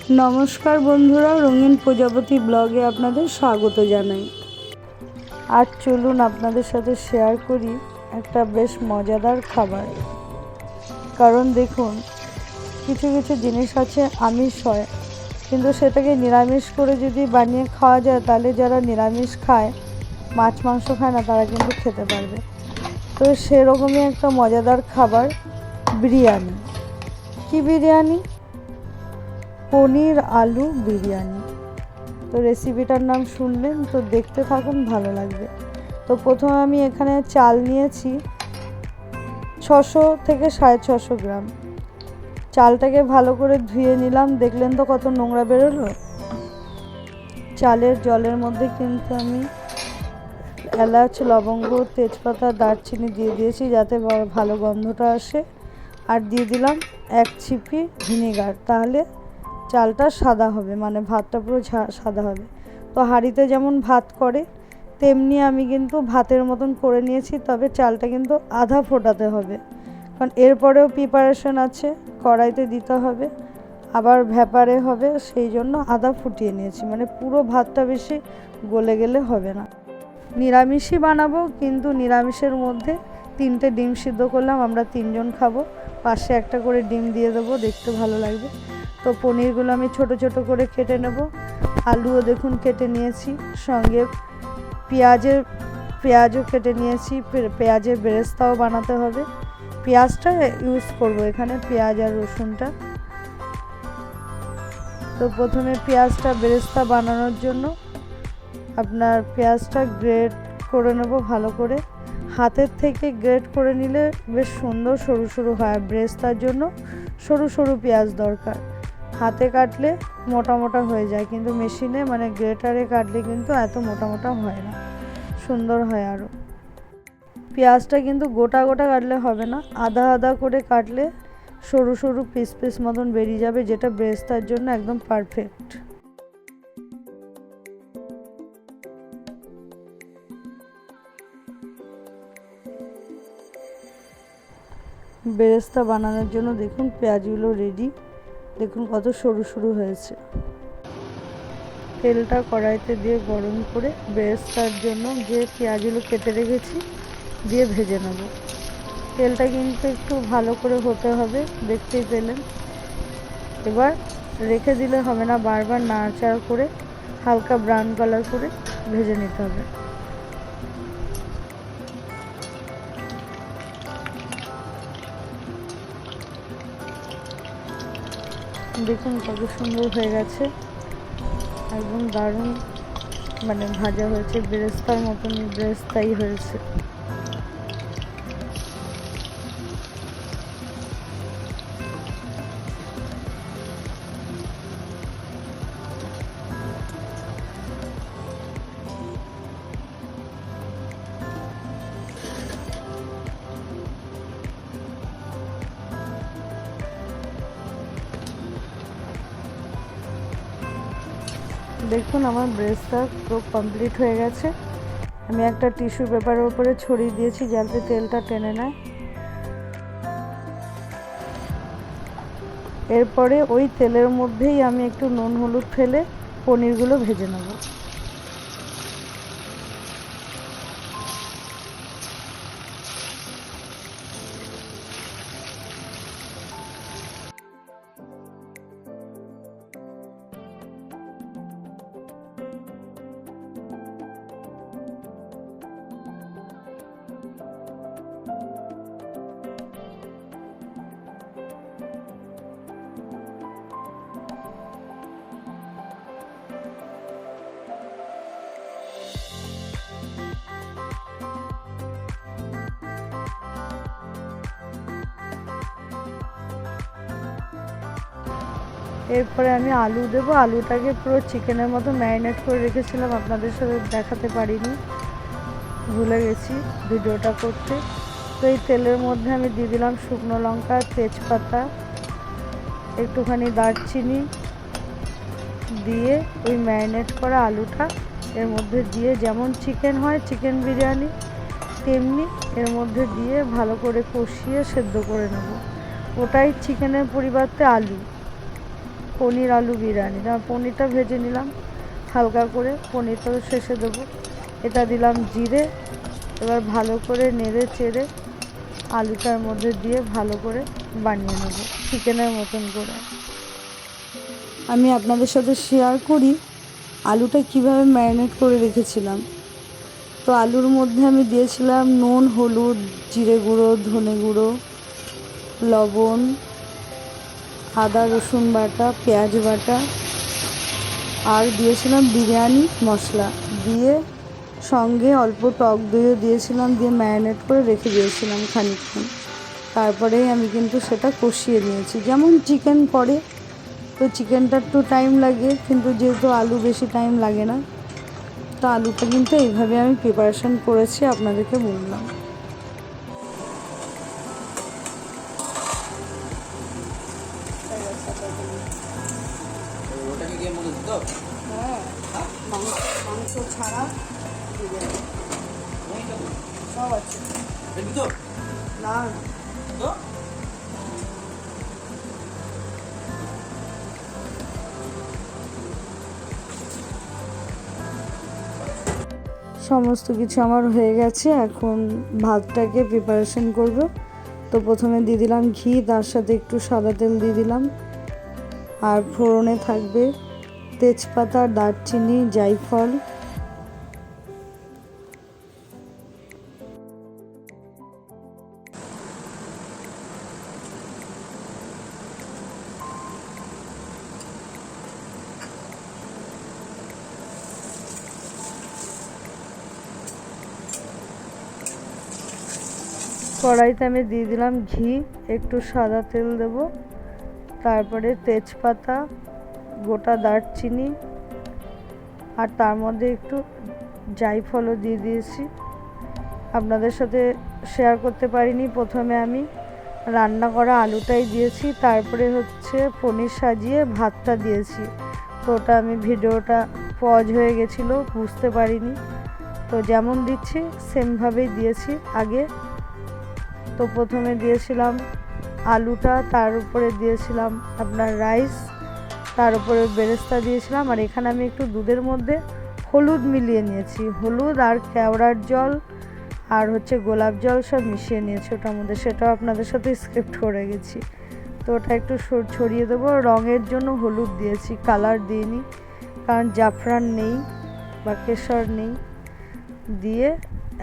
নমস্কার বন্ধুরা, রঙিন প্রজাপতি ব্লগে আপনাদের স্বাগত জানাই। আজ চলুন আপনাদের সাথে শেয়ার করি একটা বেশ মজাদার খাবার। কারণ দেখুন, কিছু কিছু জিনিস আছে আমিষ হয়, কিন্তু সেটাকে নিরামিষ করে যদি বানিয়ে খাওয়া যায় তাহলে যারা নিরামিষ খায়, মাছ মাংস খায় না, তারা কিন্তু খেতে পারবে। তো সেরকমই একটা মজাদার খাবার বিরিয়ানি। কি বিরিয়ানি? পনির আলু বিরিয়ানি। তো রেসিপিটার নাম শুনলেন তো, দেখতে থাকুন, ভালো লাগবে। তো প্রথমে আমি এখানে চাল নিয়েছি 600 থেকে 650 গ্রাম। চালটাকে ভালো করে ধুয়ে নিলাম। দেখলেন তো কত নোংরা বেরোলো। চালের জলের মধ্যে কিন্তু আমি এলাচ, লবঙ্গ, তেজপাতা, দারচিনি দিয়ে দিয়েছি যাতে ভালো গন্ধটা আসে। আর দিয়ে দিলাম 1 ছিপি ভিনেগার, তাহলে চালটা সাদা হবে, মানে ভাতটা পুরো সাদা হবে। তো হাঁড়িতে যেমন ভাত করে তেমনি আমি কিন্তু ভাতের মতন করে নিয়েছি, তবে চালটা কিন্তু আধা ফোটাতে হবে, কারণ এরপরেও প্রিপারেশন আছে, কড়াইতে দিতে হবে, আবার ভ্যাপারে হবে, সেই জন্য আধা ফুটিয়ে নিয়েছি, মানে পুরো ভাতটা বেশি গলে গেলে হবে না। নিরামিষই বানাবো, কিন্তু নিরামিষের মধ্যে 3টে ডিম সিদ্ধ করলাম, আমরা 3 জন খাবো, পাশে একটা করে ডিম দিয়ে দেবো, দেখতে ভালো লাগবে। তো পনিরগুলো আমি ছোট ছোট করে কেটে নেব। আলুও দেখুন কেটে নিয়েছি, সঙ্গে পেঁয়াজও কেটে নিয়েছি। পেঁয়াজের বেরেস্তাও বানাতে হবে। পেঁয়াজটা ইউজ করব এখানে, পেঁয়াজ আর রসুনটা। তো প্রথমে পেঁয়াজটা বেরেস্তা বানানোর জন্য আপনার পেঁয়াজটা গ্রেট করে নেব ভালো করে। হাতের থেকে গ্রেট করে নিলে বেশ সুন্দর সরু সরু হয়। বেরেস্তার জন্য সরু সরু পেঁয়াজ দরকার। হাতে কাটলে মোটা মোটা হয়ে যায়, কিন্তু মেশিনে মানে গ্রেটারে কাটলে কিন্তু এত মোটা মোটা হয় না, সুন্দর হয় আরও। পেঁয়াজটা কিন্তু গোটা গোটা কাটলে হবে না, আধা আধা করে কাটলে সরু সরু পিস পিস মতন বেরিয়ে যাবে, যেটা বেরেস্তার জন্য একদম পারফেক্ট। বেরেস্তা বানানোর জন্য দেখুন পেঁয়াজগুলো রেডি, দেখুন কত সরু সরু হয়েছে। তেলটা কড়াইতে দিয়ে গরম করে বেরেস্তার জন্য যে পেঁয়াজগুলো কেটে রেখেছি দিয়ে ভেজে নেব। তেলটা কিন্তু একটু ভালো করে হতে হবে, দেখতেই পেলেন। এবার রেখে দিলে হবে না, বারবার নাড়াচাড়া করে হালকা ব্রাউন কালার করে ভেজে নিতে হবে। দেখুন কত সুন্দর হয়ে গেছে, একদম দারুণ, মানে ভাজা হয়েছে, বেরেস্তার মতনই বেরেস্তাই হয়েছে। দেখুন আমার ব্রেস্টটা পুরো কমপ্লিট হয়ে গেছে। আমি একটা টিস্যু পেপারের উপরে ছড়িয়ে দিয়েছি যাতে তেলটা টেনে নেয়। এরপরে ওই তেলের মধ্যেই আমি একটু নুন হলুদ ফেলে পনিরগুলো ভেজে নেব। এরপরে আমি আলু দেবো। আলুটাকে পুরো চিকেনের মতো ম্যারিনেট করে রেখেছিলাম, আপনাদের সাথে দেখাতে পারিনি, ভুলে গেছি ভিডিওটা করতে। তো এই তেলের মধ্যে আমি দিয়ে দিলাম শুকনো লঙ্কা, তেজপাতা, একটুখানি দারচিনি দিয়ে ওই ম্যারিনেট করা আলুটা এর মধ্যে দিয়ে, যেমন চিকেন হয় চিকেন বিরিয়ানি তেমনি এর মধ্যে দিয়ে ভালো করে কষিয়ে সেদ্ধ করে নেব। ওটাই চিকেনের পরিবর্তে আলু। পনির আলু বিরিয়ানি। পনিরটা ভেজে নিলাম হালকা করে, পনিরটাও শেষে দেবো। এটা দিলাম জিরে। এবার ভালো করে নেড়ে চেড়ে আলুটার মধ্যে দিয়ে ভালো করে বানিয়ে নেব চিকেনের মতন করে। আমি আপনাদের সাথে শেয়ার করি আলুটা কিভাবে ম্যারিনেট করে রেখেছিলাম। তো আলুর মধ্যে আমি দিয়েছিলাম নুন, হলুদ, জিরে গুঁড়ো, ধনে গুঁড়ো, লবণ, আদা রসুন বাটা, পেঁয়াজ বাটা, আর দিয়েছিলাম বিরিয়ানি মশলা, দিয়ে সঙ্গে অল্প টক দইও দিয়েছিলাম, দিয়ে ম্যারিনেট করে রেখে দিয়েছিলাম খানিকক্ষণ। তারপরেই আমি কিন্তু সেটা কষিয়ে নিয়েছি যেমন চিকেন করে। তো চিকেনটা একটু টাইম লাগে, কিন্তু যেহেতু আলু বেশি টাইম লাগে না, তো আলুটা কিন্তু এইভাবে আমি প্রিপারেশন করেছি, আপনাদেরকে বললাম। হ্যাঁ, মাংস ছাড়া সব আছে না। সমস্ত কিছু আমার হয়ে গেছে, এখন ভাতটাকে প্রিপারেশন করব। তো প্রথমে দিয়ে দিলাম ঘি, তার সাথে একটু সাদা তেল দিয়ে দিলাম, আর ফোড়নে থাকবে তেজপাতা, দারচিনি, জায়ফল, কড়াইতে আমি দিয়ে দিলাম ঘি, একটু সাদা তেল দেব, তারপরে তেজপাতা, গোটা দারচিনি, আর তার মধ্যে একটু জায়ফলও দিয়ে দিয়েছি। আপনাদের সাথে শেয়ার করতে পারিনি, প্রথমে আমি রান্না করা আলুটাই দিয়েছি, তারপরে হচ্ছে পনির সাজিয়ে ভাতটা দিয়েছি। তো ওটা আমি ভিডিওটা পজ হয়ে গেছিলো, বুঝতে পারিনি। তো যেমন দিচ্ছি সেমভাবেই দিয়েছি আগে। তো প্রথমে দিয়েছিলাম আলুটা, তার উপরে দিয়েছিলাম আপনার রাইস, তার উপরে বেরেস্তা দিয়েছিলাম, আর এখানে আমি একটু দুধের মধ্যে হলুদ মিলিয়ে নিয়েছি, হলুদ আর কেওড়ার জল আর হচ্ছে গোলাপ জল সব মিশিয়ে নিয়েছি ওটার মধ্যে, সেটাও আপনাদের সাথে স্ক্রিপ্ট করে গেছি। তো ওটা একটু ছড়িয়ে দেবো, রঙের জন্য হলুদ দিয়েছি, কালার দিইনি, কারণ জাফরান নেই বা কেশর নেই। দিয়ে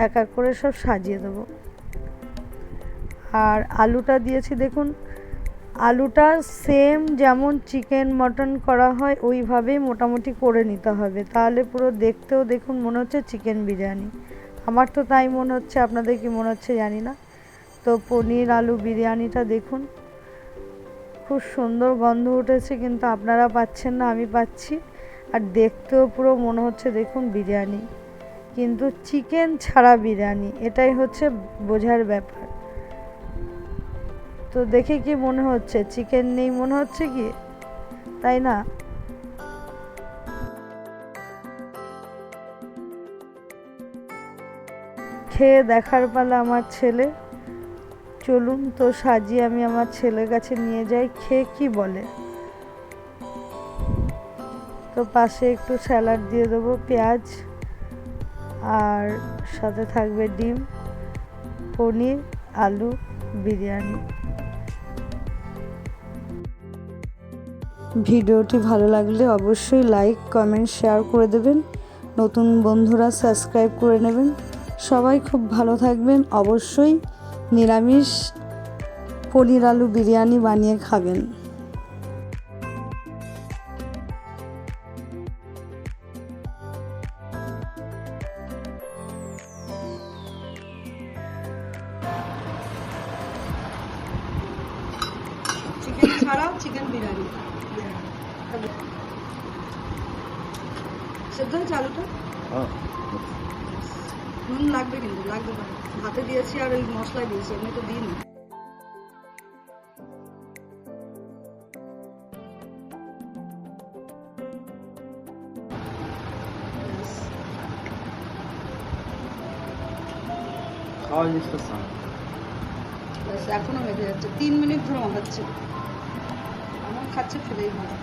এক এক করে সব সাজিয়ে দেবো। আর আলুটা দিয়েছি, দেখুন আলুটা সেম যেমন চিকেন মটন করা হয় ওইভাবেই মোটামুটি করে নিতে হবে, তাহলে পুরো দেখতেও দেখুন মনে হচ্ছে চিকেন বিরিয়ানি। আমার তো তাই মনে হচ্ছে, আপনাদের কি মনে হচ্ছে জানি না। তো পনির আলু বিরিয়ানিটা দেখুন খুব সুন্দর গন্ধ উঠেছে, কিন্তু আপনারা পাচ্ছেন না, আমি পাচ্ছি। আর দেখতেও পুরো মনে হচ্ছে দেখুন বিরিয়ানি, কিন্তু চিকেন ছাড়া বিরিয়ানি, এটাই হচ্ছে বোঝার ব্যাপার। তো দেখে কি মনে হচ্ছে চিকেন নেই মনে হচ্ছে কি, তাই না? খেয়ে দেখার পালা আমার ছেলে। চলুন তো সাজিয়ে আমি আমার ছেলের কাছে নিয়ে যাই, খেয়ে কি বলে। তো পাশে একটু স্যালাড দিয়ে দেবো, পেঁয়াজ, আর সাথে থাকবে ডিম, পনির আলু বিরিয়ানি। ভিডিওটি ভালো লাগলে অবশ্যই লাইক, কমেন্ট, শেয়ার করে দেবেন। নতুন বন্ধুরা সাবস্ক্রাইব করে নেবেন। সবাই খুব ভালো থাকবেন। অবশ্যই নিরামিষ পনির আলু বিরিয়ানি বানিয়ে খাবেন। চিকেন ছাড়াও চিকেন বিরিয়ানি সেদ্ধ হয়েছে আলুটা। নুন লাগবে, কিন্তু লাগতে পারে, ভাতে দিয়েছি আর ওই মশলা দিয়েছি, এমনি তো দিই না। খাওয়া জিনিসটা এখনো বেঁধে যাচ্ছে, 3 মিনিট ধরে মাখাচ্ছে, আমার খাচ্ছে ফেলেই ভালো।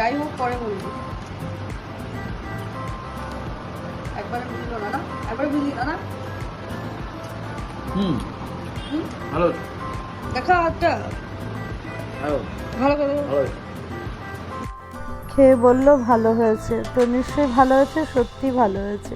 যাই হোক পরে বলবি। একবার বুঝলো না, একবার বুঝলি না। ভালো দেখা হাতটা ভালো ভালো করে ভালো। খেয়ে বললো ভালো হয়েছে, তো নিশ্চয়ই ভালো হয়েছে, সত্যি ভালো হয়েছে।